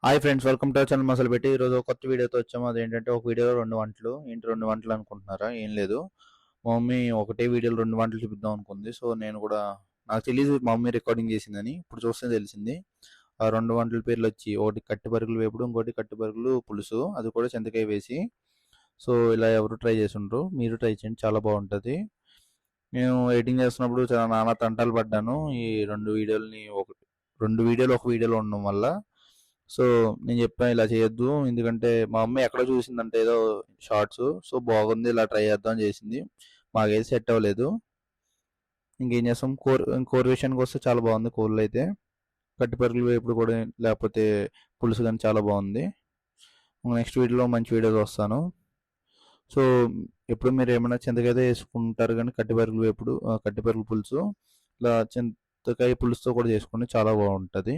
Hi friends, welcome to our channel masala పెట్టి. ఈరోజు ఒక కొత్త వీడియోతో వచ్చాము. అదేంటంటే ఒక వీడియోలో రెండు వంటలు. ఏంటి రెండు వంటలు అనుకుంటున్నారా? ఏం లేదు, మా మమ్మీ ఒకటే వీడియోలో రెండు వంటలు చూపిద్దాం అనుకుంది. సో నేను కూడా, నాకు తెలియదు మా మమ్మీ రికార్డింగ్ చేసిందని, ఇప్పుడు చూస్తే తెలిసింది. ఆ రెండు వంటల పేర్లు వచ్చి, ఒకటి కట్టి పరుగులు వేపుడు, ఇంకోటి కట్టి పరుగులు పులుసు, అది కూడా చింతకాయ వేసి. సో ఇలా ఎవరు ట్రై చేసి ఉండరు, మీరు ట్రై చేయండి, చాలా బాగుంటుంది. నేను ఎడిటింగ్ చేస్తున్నప్పుడు చాలా నానా తంటాలు పడ్డాను ఈ రెండు వీడియోలు ఒక వీడియోలో ఉండడం వల్ల. సో నేను చెప్పాను ఇలా చేయొద్దు, ఎందుకంటే మా అమ్మ ఎక్కడో చూసిందంటే ఏదో షార్ట్స్, సో బాగుంది ఇలా ట్రై చేద్దాం చేసింది. మాకైతే సెట్ అవ్వలేదు, ఇంకేం చేస్తాం. కోర్ విషయానికి వస్తే చాలా బాగుంది. కోర్లు అయితే కట్టి పరుగులు వేపుడు కూడా, లేకపోతే పులుసు కానీ చాలా బాగుంది. నెక్స్ట్ వీడియోలో మంచి వీడియోస్ వస్తాను. సో ఎప్పుడు మీరు ఏమైనా చింతకాయ వేసుకుంటారు, కానీ కట్టి పరుగులు వేపుడు, కట్టి పరుగులు పులుసు ఇలా చింతకాయ పులుసుతో కూడా చేసుకోండి, చాలా బాగుంటుంది.